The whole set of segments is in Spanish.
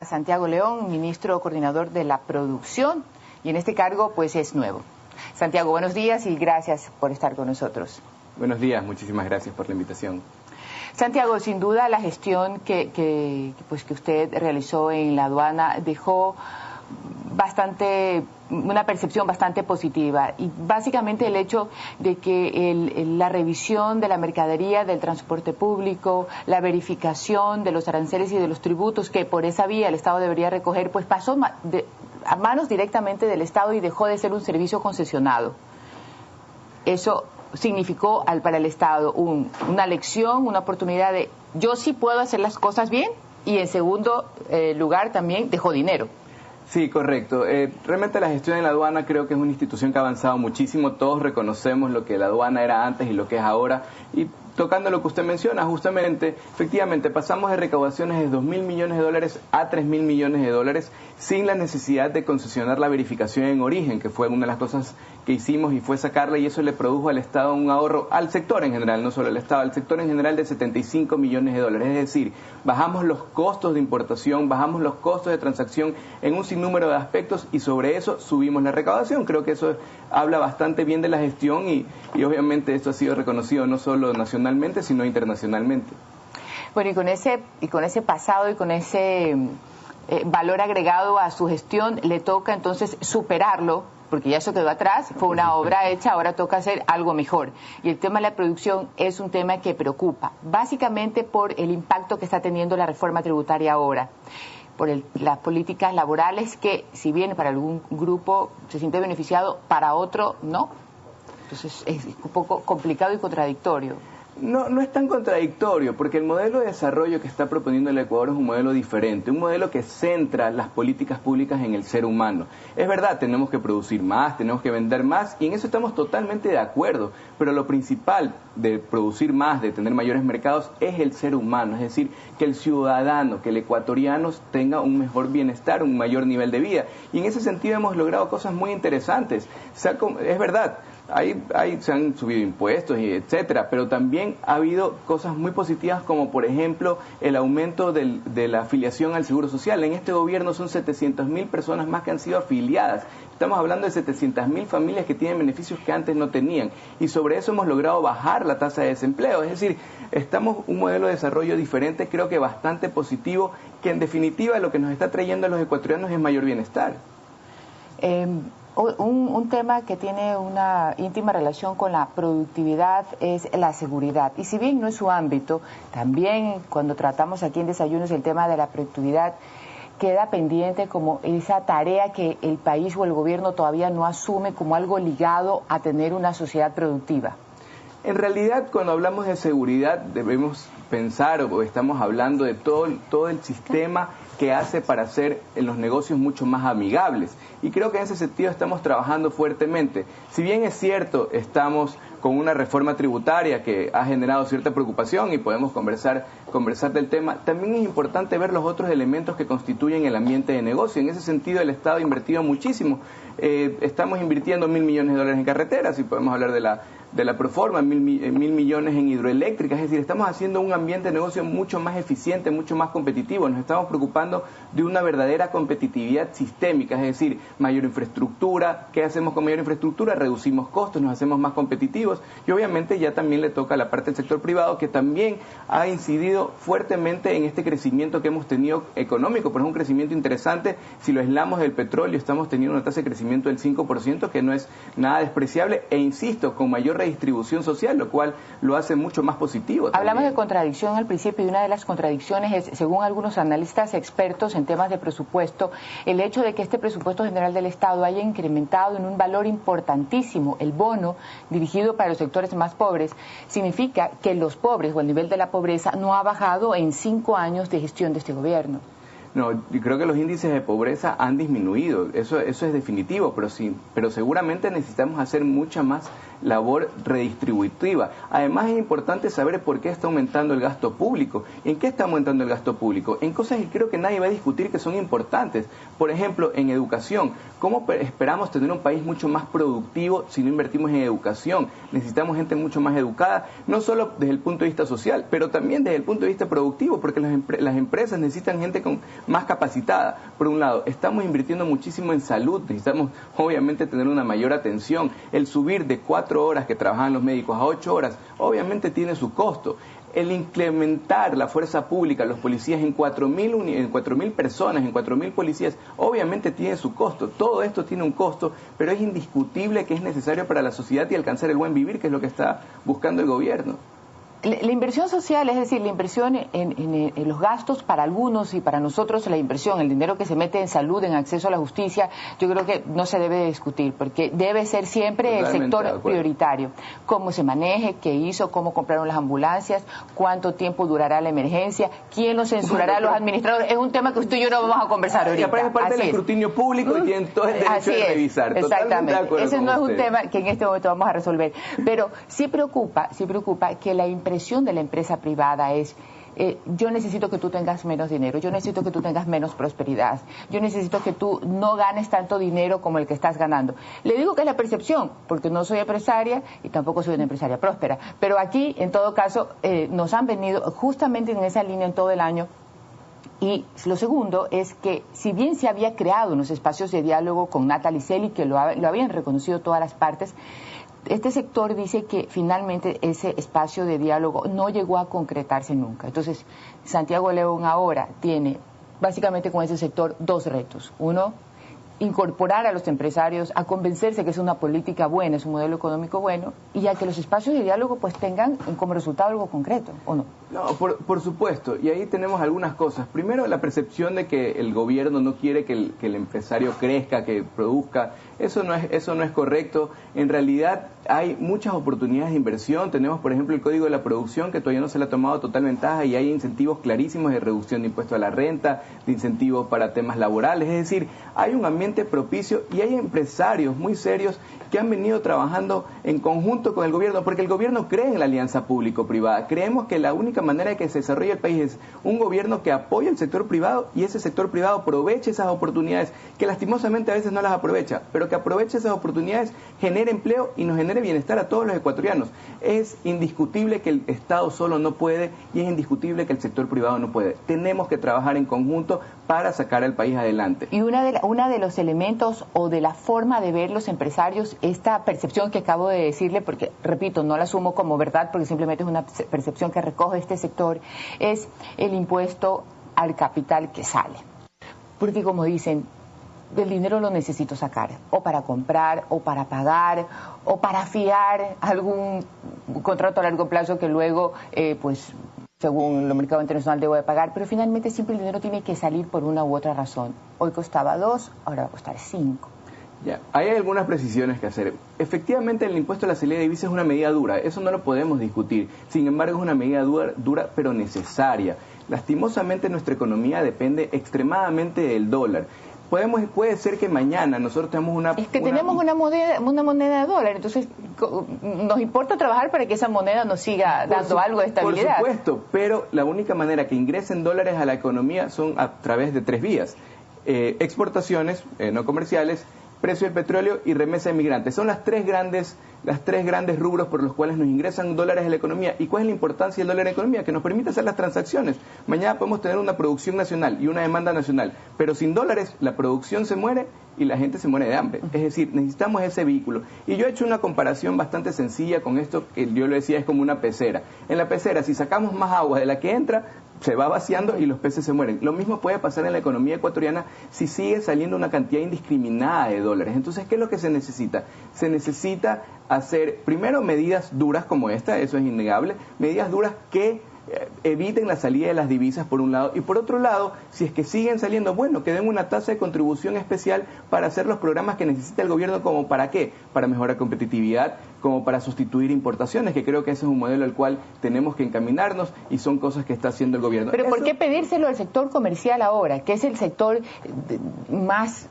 Santiago León, ministro coordinador de la producción, y en este cargo pues es nuevo. Santiago, buenos días y gracias por estar con nosotros. Buenos días, muchísimas gracias por la invitación. Santiago, sin duda la gestión que usted realizó en la aduana dejó una percepción bastante positiva, y básicamente el hecho de que la revisión de la mercadería, del transporte público, la verificación de los aranceles y de los tributos que por esa vía el Estado debería recoger, pues pasó a manos directamente del Estado y dejó de ser un servicio concesionado. Eso significó para el Estado una lección, una oportunidad de yo sí puedo hacer las cosas bien, y en segundo lugar también dejó dinero. Sí, correcto. Realmente la gestión en la aduana creo que es una institución que ha avanzado muchísimo. Todos reconocemos lo que la aduana era antes y lo que es ahora. Y tocando lo que usted menciona, justamente, efectivamente, pasamos de recaudaciones de 2.000 millones de dólares a 3.000 millones de dólares sin la necesidad de concesionar la verificación en origen, que fue una de las cosas que hicimos, y fue sacarla, y eso le produjo al Estado un ahorro, al sector en general, no solo al Estado, al sector en general de 75 millones de dólares. Es decir, bajamos los costos de importación, bajamos los costos de transacción en un sinnúmero de aspectos, y sobre eso subimos la recaudación. Creo que eso habla bastante bien de la gestión, y obviamente esto ha sido reconocido no solo nacionalmente, sino internacionalmente. Bueno, y con ese pasado y con ese valor agregado a su gestión, le toca entonces superarlo, porque ya eso quedó atrás, fue una obra hecha, ahora toca hacer algo mejor. Y el tema de la producción es un tema que preocupa, básicamente por el impacto que está teniendo la reforma tributaria ahora, por las políticas laborales que, si bien para algún grupo se siente beneficiado, para otro no. Entonces es un poco complicado y contradictorio. No es tan contradictorio, porque el modelo de desarrollo que está proponiendo el Ecuador es un modelo diferente, un modelo que centra las políticas públicas en el ser humano. Es verdad, tenemos que producir más, tenemos que vender más, y en eso estamos totalmente de acuerdo, pero lo principal de producir más, de tener mayores mercados, es el ser humano, es decir, que el ciudadano, que el ecuatoriano tenga un mejor bienestar, un mayor nivel de vida, y en ese sentido hemos logrado cosas muy interesantes. Es verdad, se han subido impuestos, etcétera, pero también ha habido cosas muy positivas, como por ejemplo el aumento de la afiliación al Seguro Social. En este gobierno son 700.000 personas más que han sido afiliadas. Estamos hablando de 700.000 familias que tienen beneficios que antes no tenían, y sobre eso hemos logrado bajar la tasa de desempleo. Es decir, estamos un modelo de desarrollo diferente, creo que bastante positivo, que en definitiva lo que nos está trayendo a los ecuatorianos es mayor bienestar. Un tema que tiene una íntima relación con la productividad es la seguridad. Y si bien no es su ámbito, también cuando tratamos aquí en Desayunos el tema de la productividad, queda pendiente como esa tarea que el país o el gobierno todavía no asume como algo ligado a tener una sociedad productiva. En realidad, cuando hablamos de seguridad, debemos pensar, o estamos hablando de todo el sistema que hace para hacer los negocios mucho más amigables. Y creo que en ese sentido estamos trabajando fuertemente. Si bien es cierto, estamos con una reforma tributaria que ha generado cierta preocupación y podemos conversar del tema, también es importante ver los otros elementos que constituyen el ambiente de negocio. En ese sentido, el Estado ha invertido muchísimo. Estamos invirtiendo 1.000 millones de dólares en carreteras, y podemos hablar de la Proforma, 1.000 millones en hidroeléctricas. Es decir, estamos haciendo un ambiente de negocio mucho más eficiente, mucho más competitivo. Nos estamos preocupando de una verdadera competitividad sistémica, es decir, mayor infraestructura. ¿Qué hacemos con mayor infraestructura? Reducimos costos, nos hacemos más competitivos, y obviamente ya también le toca a la parte del sector privado, que también ha incidido fuertemente en este crecimiento que hemos tenido económico, pero es un crecimiento interesante. Si lo aislamos del petróleo, estamos teniendo una tasa de crecimiento del 5%, que no es nada despreciable, e insisto, con mayor redistribución social, lo cual lo hace mucho más positivo. Hablamos de contradicción al principio, y una de las contradicciones es, según algunos analistas expertos en temas de presupuesto, el hecho de que este presupuesto general del Estado haya incrementado en un valor importantísimo el bono dirigido para los sectores más pobres, significa que los pobres, o el nivel de la pobreza, no ha bajado en 5 años de gestión de este gobierno. No, yo creo que los índices de pobreza han disminuido, eso es definitivo, pero seguramente necesitamos hacer mucha más labor redistributiva. Además es importante saber por qué está aumentando el gasto público. ¿En qué está aumentando el gasto público? En cosas que creo que nadie va a discutir que son importantes. Por ejemplo, en educación. ¿Cómo esperamos tener un país mucho más productivo si no invertimos en educación? Necesitamos gente mucho más educada, no solo desde el punto de vista social, pero también desde el punto de vista productivo, porque las empresas necesitan gente más capacitada. Por un lado, estamos invirtiendo muchísimo en salud, necesitamos obviamente tener una mayor atención. El subir de 4 horas que trabajan los médicos a 8 horas, obviamente tiene su costo. El incrementar la fuerza pública, los policías en 4.000 personas, en 4.000 policías, obviamente tiene su costo. Todo esto tiene un costo, pero es indiscutible que es necesario para la sociedad y alcanzar el buen vivir, que es lo que está buscando el gobierno. La inversión social, es decir, la inversión en los gastos para algunos y para nosotros la inversión, el dinero que se mete en salud, en acceso a la justicia, yo creo que no se debe discutir, porque debe ser siempre el sector prioritario. Cómo se maneje, qué hizo, cómo compraron las ambulancias, cuánto tiempo durará la emergencia, quién lo censurará a los administradores. Es un tema que usted y yo no vamos a conversar ahorita. Y aparte es parte del escrutinio público y tienen todo el derecho de revisar. Exactamente. Ese no es un tema que en este momento vamos a resolver. Pero sí preocupa que la impresión de la empresa privada es yo necesito que tú tengas menos dinero, yo necesito que tú tengas menos prosperidad, yo necesito que tú no ganes tanto dinero como el que estás ganando. Le digo que es la percepción, porque no soy empresaria y tampoco soy una empresaria próspera, pero aquí, en todo caso, nos han venido justamente en esa línea en todo el año. Y lo segundo es que, si bien se había creado unos espacios de diálogo con Natalie Selly, que lo habían reconocido todas las partes, este sector dice que finalmente ese espacio de diálogo no llegó a concretarse nunca. Entonces, Santiago León ahora tiene, básicamente con ese sector, 2 retos. Uno, incorporar a los empresarios a convencerse que es una política buena, es un modelo económico bueno, y a que los espacios de diálogo pues tengan como resultado algo concreto, ¿o no? No, por supuesto, y ahí tenemos algunas cosas. Primero, la percepción de que el gobierno no quiere que el empresario crezca, que produzca. Eso no es correcto. En realidad hay muchas oportunidades de inversión. Tenemos, por ejemplo, el Código de la Producción, que todavía no se le ha tomado total ventaja, y hay incentivos clarísimos de reducción de impuestos a la renta, de incentivos para temas laborales. Es decir, hay un ambiente propicio y hay empresarios muy serios que han venido trabajando en conjunto con el gobierno, porque el gobierno cree en la alianza público-privada. Creemos que la única manera de que se desarrolle el país es un gobierno que apoye al sector privado y ese sector privado aproveche esas oportunidades, que lastimosamente a veces no las aprovecha, pero que aproveche esas oportunidades, genere empleo y nos genere bienestar a todos los ecuatorianos. Es indiscutible que el Estado solo no puede y es indiscutible que el sector privado no puede. Tenemos que trabajar en conjunto para sacar al país adelante. Y una de los elementos o de la forma de ver los empresarios, esta percepción que acabo de decirle, porque repito, no la asumo como verdad porque simplemente es una percepción que recoge este sector, es el impuesto al capital que sale. Porque como dicen, el dinero lo necesito sacar, o para comprar, o para pagar, o para fiar algún contrato a largo plazo que luego, pues, según el mercado internacional debo de pagar, pero finalmente siempre el dinero tiene que salir por una u otra razón. Hoy costaba 2, ahora va a costar 5. Ya, hay algunas precisiones que hacer. Efectivamente, el impuesto a la salida de divisas es una medida dura, eso no lo podemos discutir. Sin embargo, es una medida dura pero necesaria. Lastimosamente, nuestra economía depende extremadamente del dólar. Puede ser que mañana nosotros tenemos tenemos una moneda de dólar, entonces nos importa trabajar para que esa moneda nos siga dando algo de estabilidad. Por supuesto, pero la única manera que ingresen dólares a la economía son a través de 3 vías. Exportaciones no comerciales, precio del petróleo y remesa de migrantes. Son las tres grandes rubros por los cuales nos ingresan dólares a la economía. ¿Y cuál es la importancia del dólar en la economía? Que nos permite hacer las transacciones. Mañana podemos tener una producción nacional y una demanda nacional, pero sin dólares la producción se muere y la gente se muere de hambre. Es decir, necesitamos ese vehículo. Y yo he hecho una comparación bastante sencilla con esto, que yo lo decía, es como una pecera. En la pecera, si sacamos más agua de la que entra, se va vaciando y los peces se mueren. Lo mismo puede pasar en la economía ecuatoriana si sigue saliendo una cantidad indiscriminada de dólares. Entonces, ¿qué es lo que se necesita? Se necesita hacer, primero, medidas duras como esta, eso es innegable, medidas duras que eviten la salida de las divisas por un lado, y por otro lado, si es que siguen saliendo, bueno, que den una tasa de contribución especial para hacer los programas que necesita el gobierno. ¿Como para qué? Para mejorar competitividad, como para sustituir importaciones, que creo que ese es un modelo al cual tenemos que encaminarnos y son cosas que está haciendo el gobierno. Pero ¿por qué pedírselo al sector comercial ahora, que es el sector más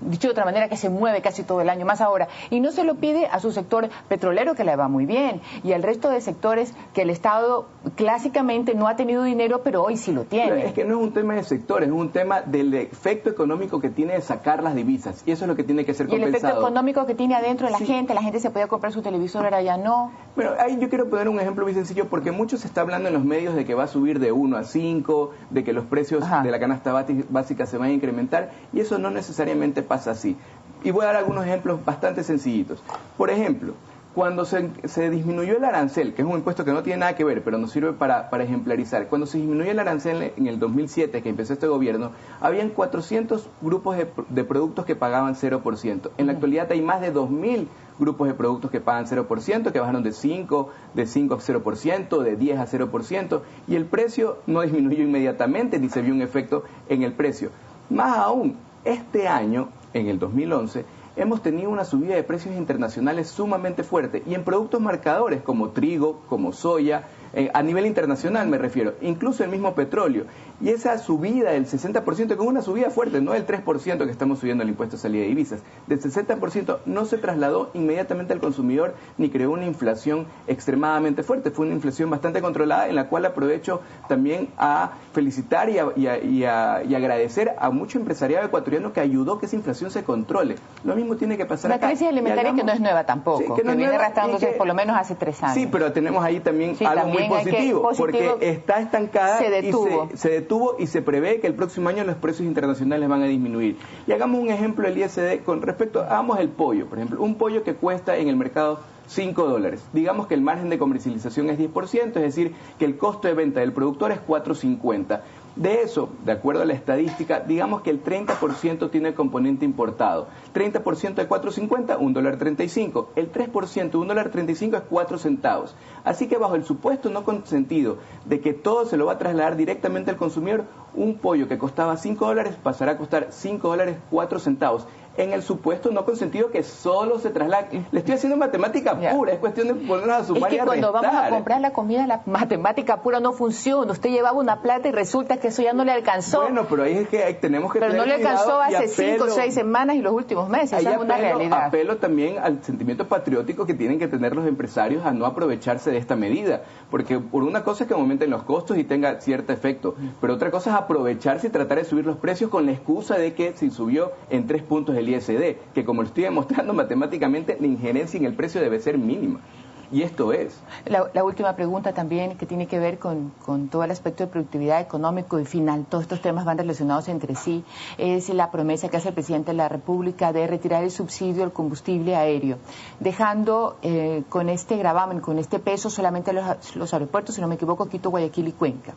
dicho de otra manera, que se mueve casi todo el año, más ahora, y no se lo pide a su sector petrolero, que le va muy bien, y al resto de sectores que el Estado clásicamente no ha tenido dinero, pero hoy sí lo tiene. Es que no es un tema de sectores, es un tema del efecto económico que tiene de sacar las divisas, y eso es lo que tiene que ser compensado. Y el efecto económico que tiene adentro de la gente se podía comprar su televisor, ahora ya no. Bueno, ahí yo quiero poner un ejemplo muy sencillo, porque mucho se está hablando en los medios de que va a subir de 1 a 5, de que los precios de la canasta básica se van a incrementar, y eso no necesariamente pasa así. Y voy a dar algunos ejemplos bastante sencillitos. Por ejemplo, cuando se disminuyó el arancel, que es un impuesto que no tiene nada que ver, pero nos sirve para ejemplarizar, cuando se disminuyó el arancel en el 2007, que empezó este gobierno, habían 400 grupos de productos que pagaban 0%. En la actualidad hay más de 2.000 grupos de productos que pagan 0%, que bajaron de 5 a 0%, de 10 a 0%, y el precio no disminuyó inmediatamente, ni se vio un efecto en el precio. Más aún, este año, en el 2011, hemos tenido una subida de precios internacionales sumamente fuerte, y en productos marcadores como trigo, como soya, a nivel internacional me refiero, incluso el mismo petróleo. Y esa subida del 60%, que es una subida fuerte, no del 3% que estamos subiendo el impuesto de salida de divisas, del 60% no se trasladó inmediatamente al consumidor ni creó una inflación extremadamente fuerte. Fue una inflación bastante controlada, en la cual aprovecho también a felicitar y agradecer a mucho empresariado ecuatoriano que ayudó que esa inflación se controle. Lo mismo tiene que pasar acá. La crisis alimentaria que no es nueva tampoco, sí, que viene arrastrándose por lo menos hace 3 años. Sí, pero tenemos ahí también algo muy positivo, porque está estancada y se detuvo y se prevé que el próximo año los precios internacionales van a disminuir. Y hagamos un ejemplo del ISD con respecto, hagamos el pollo, por ejemplo, un pollo que cuesta en el mercado $5. Digamos que el margen de comercialización es 10%, es decir, que el costo de venta del productor es $4.50. De eso, de acuerdo a la estadística, digamos que el 30% tiene componente importado. 30% de 4.50, $1.35. El 3% de $1.35 es 4 centavos. Así que bajo el supuesto no consentido de que todo se lo va a trasladar directamente al consumidor, un pollo que costaba $5 pasará a costar $5, 4 centavos. En el supuesto no consentido que solo se traslada. Le estoy haciendo matemática pura, es cuestión de ponernos a sumar y a restar. Es que cuando vamos a comprar la comida, la matemática pura no funciona. Usted llevaba una plata y resulta que eso ya no le alcanzó. Bueno, pero ahí es que tenemos que pero tener no le alcanzó hace apelo, 5 o 6 semanas y los últimos meses. Esa es una realidad. Apelo también al sentimiento patriótico que tienen que tener los empresarios a no aprovecharse de esta medida. Porque por una cosa es que aumenten los costos y tenga cierto efecto, pero otra cosa es aprovecharse y tratar de subir los precios con la excusa de que se subió en 3 puntos el ISD, que como lo estoy demostrando matemáticamente, la injerencia en el precio debe ser mínima. Y esto es. La última pregunta también, que tiene que ver con todo el aspecto de productividad económico y final, todos estos temas van relacionados entre sí, es la promesa que hace el presidente de la República de retirar el subsidio al combustible aéreo, dejando con este gravamen, con este peso solamente a los aeropuertos, si no me equivoco, Quito, Guayaquil y Cuenca,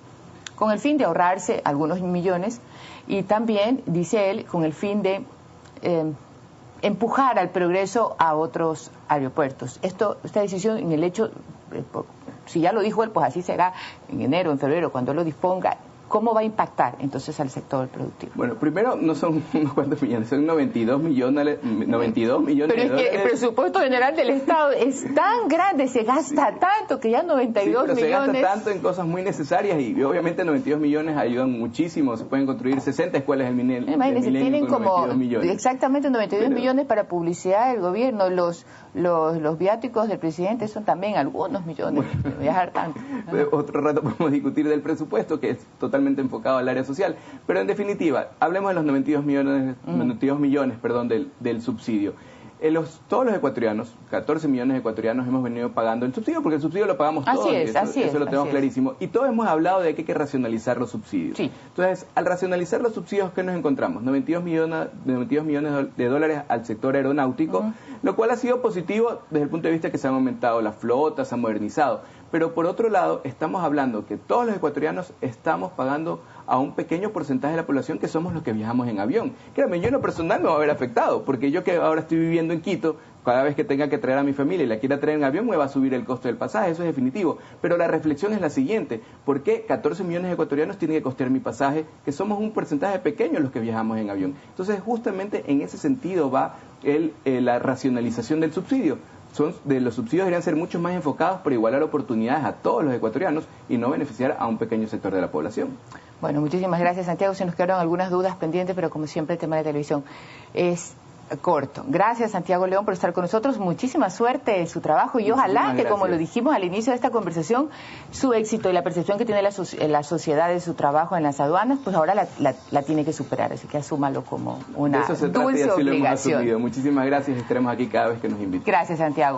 con el fin de ahorrarse algunos millones, y también, dice él, con el fin de empujar al progreso a otros aeropuertos. Esta decisión, en el hecho, si ya lo dijo él, pues así será en enero, en febrero, cuando él lo disponga. ¿Cómo va a impactar entonces al sector productivo? Bueno, primero no son unos cuantos millones, son 92 millones Pero es que el presupuesto general del Estado es tan grande, se gasta tanto que ya 92 millones... se gasta tanto en cosas muy necesarias y obviamente 92 millones ayudan muchísimo, se pueden construir 60 escuelas del milenio. Imagínense, tienen como exactamente 92 millones para publicidad del gobierno, los viáticos del presidente son también algunos millones, viajar tanto. Otro rato podemos discutir del presupuesto, que es totalmente enfocado al área social, pero en definitiva, hablemos de los 92 millones del subsidio. Todos los ecuatorianos, 14 millones de ecuatorianos hemos venido pagando el subsidio, porque el subsidio lo pagamos todos, eso lo tenemos clarísimo. Y todos hemos hablado de que hay que racionalizar los subsidios. Sí. Entonces, al racionalizar los subsidios, ¿qué nos encontramos? 92 millones de dólares al sector aeronáutico, lo cual ha sido positivo desde el punto de vista que se han aumentado las flotas, se han modernizado. Pero por otro lado, estamos hablando que todos los ecuatorianos estamos pagando a un pequeño porcentaje de la población que somos los que viajamos en avión. Créame, yo en lo personal me va a ver afectado, porque yo que ahora estoy viviendo en Quito, cada vez que tenga que traer a mi familia y la quiera traer en avión, me va a subir el costo del pasaje, eso es definitivo. Pero la reflexión es la siguiente: ¿por qué 14 millones de ecuatorianos tienen que costear mi pasaje, que somos un porcentaje pequeño los que viajamos en avión? Entonces, justamente en ese sentido va la racionalización del subsidio. Los subsidios deberían ser mucho más enfocados por igualar oportunidades a todos los ecuatorianos y no beneficiar a un pequeño sector de la población. Bueno, muchísimas gracias, Santiago. Se nos quedaron algunas dudas pendientes, pero como siempre el tema de televisión es corto. Gracias, Santiago León, por estar con nosotros. Muchísima suerte en su trabajo y ojalá que, como lo dijimos al inicio de esta conversación, su éxito y la percepción que tiene la sociedad de su trabajo en las aduanas, pues ahora la tiene que superar. Así que asúmalo como una de eso se dulce trata y así obligación. Lo hemos asumido. Muchísimas gracias. Estaremos aquí cada vez que nos inviten. Gracias, Santiago.